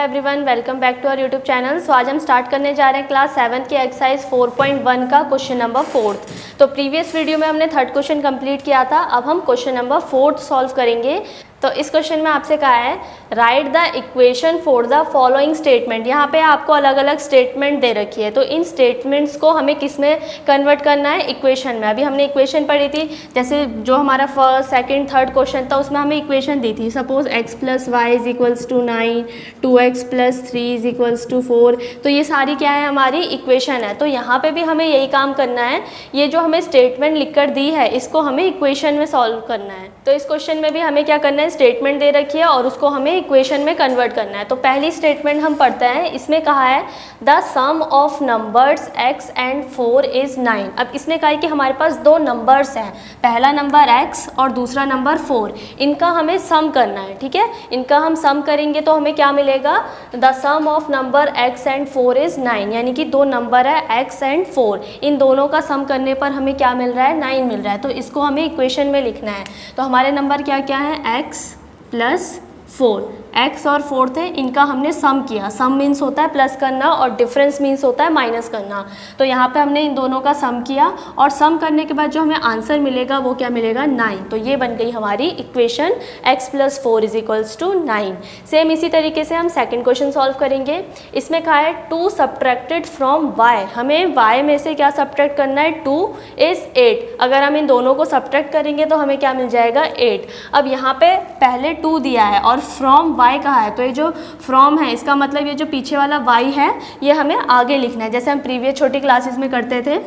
Everyone, welcome back to our YouTube channel. So आज हम start करने जा रहे हैं क्लास 7 की एक्सरसाइज 4.1 का क्वेश्चन नंबर 4। तो प्रीवियस वीडियो में हमने थर्ड क्वेश्चन कंप्लीट किया था, अब हम क्वेश्चन नंबर 4 सॉल्व करेंगे। तो इस क्वेश्चन में आपसे कहा है right the equation for the following statement. यहाँ पे आपको अलग अलग स्टेटमेंट दे रखी है, तो इन स्टेटमेंट्स को हमें किस में कन्वर्ट करना है, इक्वेशन में। अभी हमने इक्वेशन पढ़ी थी, जैसे जो हमारा फर्स्ट सेकंड थर्ड क्वेश्चन था उसमें हमें इक्वेशन दी थी। Suppose x + y = 9, 2x + 3 = 4। तो ये सारी क्या है, हमारी इक्वेशन है। तो यहाँ पे भी हमें यही काम करना है, ये जो हमें स्टेटमेंट लिख कर दी है इसको हमें इक्वेशन में सॉल्व करना है। तो इस क्वेश्चन में भी हमें क्या करना है, स्टेटमेंट दे रखी है और उसको हमें इक्वेशन में कन्वर्ट करना है। तो पहली स्टेटमेंट हम पढ़ते हैं, इसमें कहा है the sum of numbers x and 4 is 9। अब इसने कहा है कि हमारे पास दो नंबर्स हैं, पहला नंबर x और दूसरा नंबर 4, इनका हमें सम करना है। ठीक है, इनका हम सम करेंगे तो हमें क्या मिलेगा, the sum of number x and 4 is 9, यानी कि दो नंबर है x and 4, इन दोनों का सम करने पर हमें क्या मिल रहा है, 9 मिल रहा है। तो इसको हमें इक्वेशन में लिखना है। तो हमारे नंबर क्या क्या है, x + 4, x और 4 थे, इनका हमने सम किया। सम मीन्स होता है प्लस करना और डिफरेंस मीन्स होता है माइनस करना। तो यहाँ पे हमने इन दोनों का सम किया और सम करने के बाद जो हमें आंसर मिलेगा वो क्या मिलेगा, 9। तो ये बन गई हमारी इक्वेशन x + 4 = 9। सेम इसी तरीके से हम सेकंड क्वेश्चन सॉल्व करेंगे। इसमें कहा है 2 सब्ट्रैक्टेड फ्रॉम y, हमें y में से क्या सब्ट्रैक्ट करना है, 2 is 8। अगर हम इन दोनों को सब्ट्रैक्ट करेंगे तो हमें क्या मिल जाएगा, 8। अब यहाँ पे पहले 2 दिया है और फ्रॉम y कहा है, तो ये जो फ्रॉम है इसका मतलब ये जो पीछे वाला y है ये हमें आगे लिखना है, जैसे हम प्रीवियस छोटी क्लासेस में करते थे।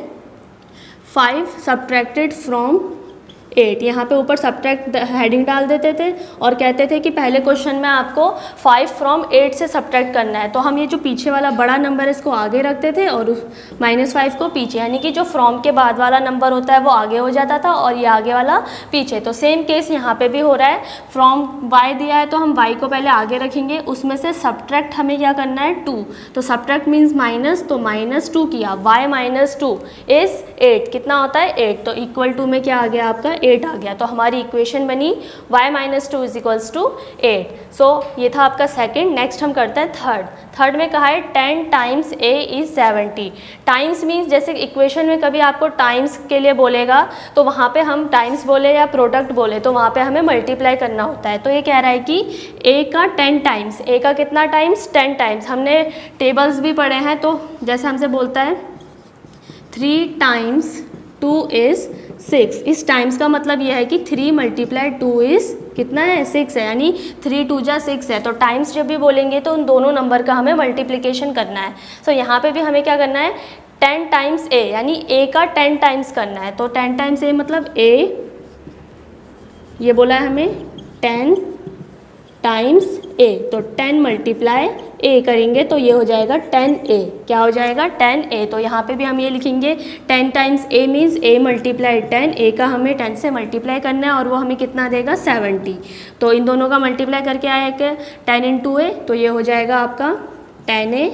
5 सब्ट्रैक्टेड फ्रॉम 8, यहाँ पे ऊपर सब्ट्रैक्ट हेडिंग डाल देते थे और कहते थे कि पहले क्वेश्चन में आपको 5 फ्रॉम 8 से सब्ट्रैक्ट करना है। तो हम ये जो पीछे वाला बड़ा नंबर है इसको आगे रखते थे और -5 को पीछे, यानी कि जो फ्रॉम के बाद वाला नंबर होता है वो आगे हो जाता था और ये आगे वाला पीछे। तो सेम केस यहाँ पे भी हो रहा है, फ्रॉम y दिया है तो हम y को पहले आगे रखेंगे, उसमें से सब्ट्रैक्ट हमें क्या करना है, 2। तो सब्ट्रैक्ट मीन्स माइनस, तो -2 किया, y - 2 is 8, कितना होता है, 8। तो इक्वल टू में क्या आ गया आपका, 8 आ गया। तो हमारी इक्वेशन बनी y - 2 = 8। सो ये था आपका सेकंड। नेक्स्ट हम करते हैं थर्ड। थर्ड में कहा है 10 times a is 70। Times means जैसे इक्वेशन में कभी आपको टाइम्स के लिए बोलेगा तो वहाँ पे हम टाइम्स बोले या प्रोडक्ट बोले तो वहाँ पे हमें मल्टीप्लाई करना होता है। तो ये कह रहा है कि a का 10 टाइम्स, a का कितना टाइम्स, 10 टाइम्स। हमने टेबल्स भी पढ़े हैं, तो जैसे हमसे बोलता है 3 टाइम्स 2 is 6। इस टाइम्स का मतलब यह है कि 3 × 2 is कितना है, 6 है, यानी 3 × 2 = 6 है। तो टाइम्स जब भी बोलेंगे तो उन दोनों नंबर का हमें मल्टीप्लिकेशन करना है। सो यहाँ पे भी हमें क्या करना है, 10 टाइम्स a, यानी a का 10 टाइम्स करना है। तो 10 टाइम्स a मतलब a, ये बोला है हमें 10 टाइम्स a, तो 10 × a करेंगे तो ये हो जाएगा 10a। क्या हो जाएगा, 10a। तो यहाँ पे भी हम ये लिखेंगे 10 times a means a × 10, a का हमें 10 से मल्टीप्लाई करना है और वो हमें कितना देगा, 70। तो इन दोनों का मल्टीप्लाई करके आएगा 10 × a, तो ये हो जाएगा आपका 10a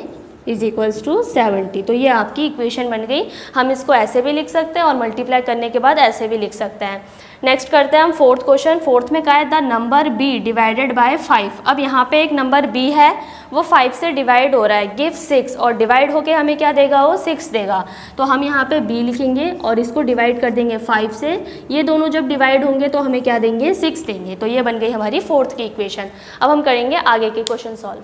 = 70। तो ये आपकी इक्वेशन बन गई। हम इसको ऐसे भी लिख सकते हैं और मल्टीप्लाई करने के बाद ऐसे भी लिख सकते हैं। नेक्स्ट करते हैं हम फोर्थ क्वेश्चन। फोर्थ में कहा है the number b divided by 5। अब यहाँ पे एक नंबर b है, वो 5 से डिवाइड हो रहा है, गिव 6, और डिवाइड होके हमें क्या देगा, वो 6 देगा। तो हम यहाँ पे b लिखेंगे और इसको डिवाइड कर देंगे 5 से। ये दोनों जब डिवाइड होंगे तो हमें क्या देंगे, 6 देंगे। तो ये बन गई हमारी फोर्थ की इक्वेशन। अब हम करेंगे आगे के क्वेश्चन सॉल्व।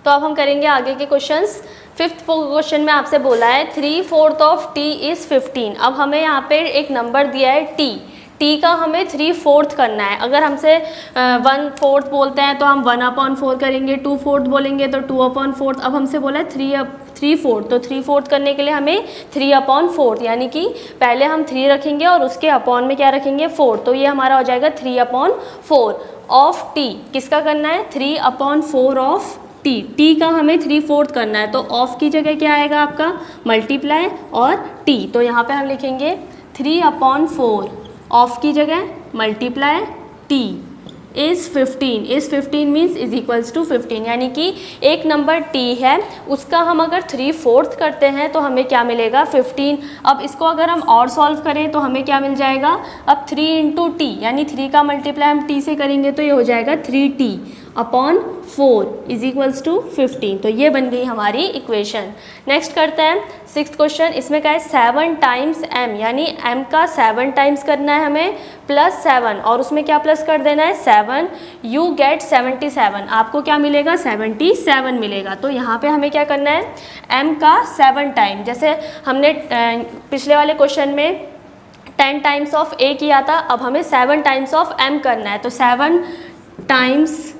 तो अब हम करेंगे आगे के क्वेश्चंस। फिफ्थ क्वेश्चन में आपसे बोला है 3/4 ऑफ t is 15। अब हमें यहाँ पे एक नंबर दिया है t का हमें 3/4 करना है। अगर हमसे 1/4 बोलते हैं तो हम 1/4 करेंगे, 2/4 बोलेंगे तो 2/4। अब हमसे बोला है 3/4, तो 3/4 करने के लिए हमें 3/4, यानी कि पहले हम 3 रखेंगे और उसके अपॉन में क्या रखेंगे, 4। तो ये हमारा हो जाएगा 3/4 ऑफ t। किसका करना है, 3/4 ऑफ t का हमें 3/4 करना है। तो ऑफ की जगह क्या आएगा आपका, मल्टीप्लाई और t। तो यहाँ पे हम लिखेंगे 3/4 ऑफ की जगह मल्टीप्लाई t is 15। इस 15 मीन्स = 15, यानी कि एक नंबर t है उसका हम अगर 3/4 करते हैं तो हमें क्या मिलेगा, 15। अब इसको अगर हम और सॉल्व करें तो हमें क्या मिल जाएगा, अब 3 × t, यानी 3 का मल्टीप्लाई हम t से करेंगे तो ये हो जाएगा 3t। Upon 4 is equals to 15। तो ये बन गई हमारी इक्वेशन। नेक्स्ट करते हैं 6th क्वेश्चन। इसमें क्या है 7 टाइम्स m, यानी m का 7 टाइम्स करना है हमें प्लस 7, और उसमें क्या प्लस कर देना है 7, यू गेट 77। आपको क्या मिलेगा 77 मिलेगा। तो यहाँ पे हमें क्या करना है m का 7 टाइम, जैसे हमने पिछले वाले क्वेश्चन में 10 टाइम्स ऑफ a किया था, अब हमें 7 टाइम्स ऑफ m करना है। तो 7 टाइम्स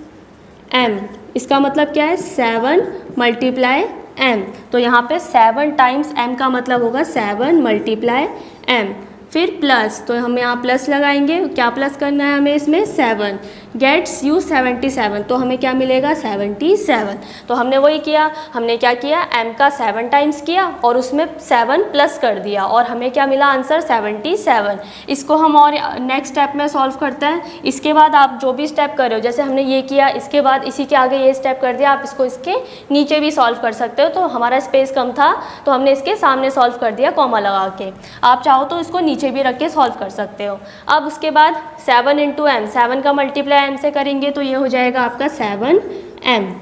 m, इसका मतलब क्या है 7 मल्टीप्लाई m। तो यहाँ पे 7 टाइम्स m का मतलब होगा 7 मल्टीप्लाई m, फिर प्लस, तो हम यहाँ प्लस लगाएंगे। क्या प्लस करना है हमें इसमें 7, गेट्स यू 77। तो हमें क्या मिलेगा 77। तो हमने वही किया, हमने क्या किया m का 7 टाइम्स किया और उसमें 7 प्लस कर दिया, और हमें क्या मिला आंसर 77। इसको हम और नेक्स्ट स्टेप में सॉल्व करते हैं। इसके बाद आप जो भी स्टेप कर रहे हो, जैसे हमने ये किया, इसके बाद इसी के आगे ये स्टेप कर दिया, आप इसको इसके नीचे भी सॉल्व कर सकते हो। तो हमारा स्पेस कम था तो हमने इसके सामने सॉल्व कर दिया कॉमा लगा के। आप चाहो तो इसको नीचे भी रख के सॉल्व कर सकते हो। अब उसके बाद 7 इंटू m, 7 का मल्टीप्लाई m से करेंगे तो ये हो जाएगा आपका 7m,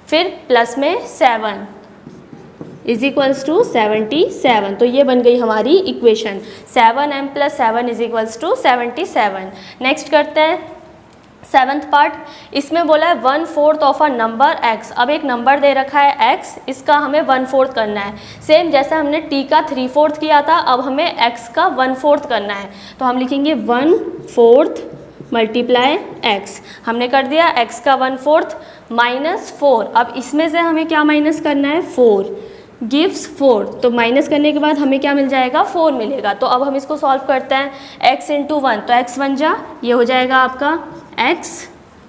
फिर प्लस में 7 इज इक्वल्स टू 77। तो ये बन गई हमारी equation 7m plus 7 is equals to 77। Next करते हैं 7th पार्ट। इसमें बोला है 1/4 ऑफ अ नंबर x। अब एक नंबर दे रखा है x, इसका हमें 1/4 करना है। सेम जैसा हमने t का 3/4 किया था, अब हमें x का 1/4 करना है। तो हम लिखेंगे 1/4 मल्टीप्लाई x। हमने कर दिया x का 1/4 माइनस 4। अब इसमें से हमें क्या माइनस करना है 4 गिव्स 4। तो माइनस करने के बाद हमें क्या मिल जाएगा 4 मिलेगा। तो अब हम इसको सॉल्व करते हैं x इंटू 1, तो x 1 जा, ये हो जाएगा आपका x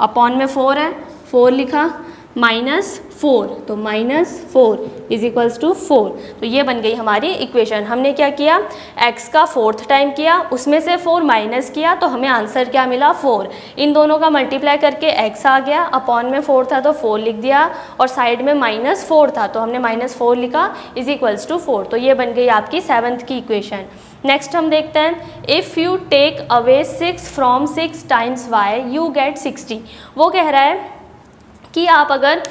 अपॉन में 4 है, 4 लिखा, माइनस 4, तो माइनस 4 इज इक्वल्स टू 4। तो ये बन गई हमारी इक्वेशन। हमने क्या किया x का 4th टाइम किया, उसमें से 4 माइनस किया, तो हमें आंसर क्या मिला 4। इन दोनों का मल्टीप्लाई करके x आ गया, अपॉन में 4 था तो 4 लिख दिया, और साइड में माइनस 4 था तो हमने माइनस 4 लिखा इज इक्वल्स टू 4। तो ये बन गई आपकी 7th की इक्वेशन। नेक्स्ट हम देखते हैं if you take away 6 from 6 times y you get 60। वो कह रहा है कि आप अगर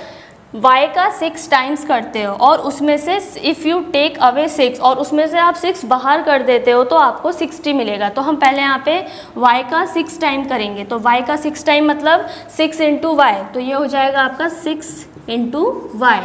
y का 6 टाइम्स करते हो और उसमें से इफ़ यू टेक अवे 6 और उसमें से आप 6 बाहर कर देते हो तो आपको 60 मिलेगा। तो हम पहले यहाँ पे y का 6 टाइम करेंगे। तो y का 6 टाइम मतलब 6 इंटू वाई, तो ये हो जाएगा आपका 6 इंटू वाई।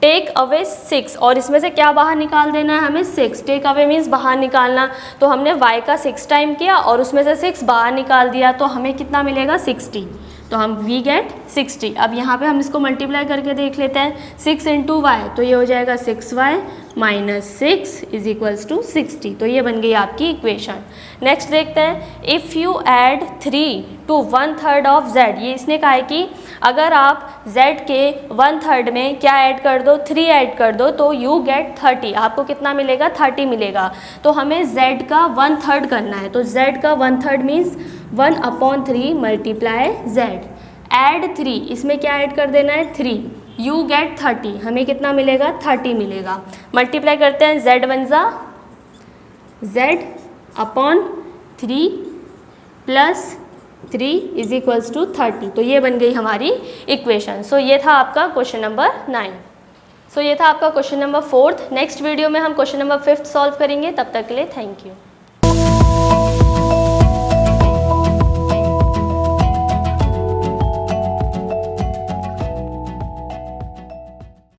टेक अवे 6 और इसमें से क्या बाहर निकाल देना है हमें 6। टेक अवे मीन्स बाहर निकालना। तो हमने y का 6 टाइम किया और उसमें से 6 बाहर निकाल दिया, तो हमें कितना मिलेगा 60। तो हम वी गेट 60। अब यहाँ पे हम इसको मल्टीप्लाई करके देख लेते हैं 6 इंटू वाई, तो ये हो जाएगा 6y minus 6 is equals to 60। तो ये बन गई आपकी इक्वेशन। नेक्स्ट देखते हैं if you add 3 to 1/3 of z। ये इसने कहा है कि अगर आप z के 1/3 में क्या ऐड कर दो 3 ऐड कर दो तो यू गेट 30। आपको कितना मिलेगा 30 मिलेगा। तो हमें z का 1/3 करना है। तो z का 1/3 मीन्स 1/3 मल्टीप्लाई z। ऐड 3, इसमें क्या ऐड कर देना है 3, यू गेट 30। हमें कितना मिलेगा 30 मिलेगा। मल्टीप्लाई करते हैं z 1 जा z/3 plus 3 is equals to 30। तो ये बन गई हमारी इक्वेशन। सो ये था आपका क्वेश्चन नंबर 9। सो ये था आपका question number 4th। Next video में हम क्वेश्चन नंबर 5th सॉल्व करेंगे। तब तक के लिए थैंक यू।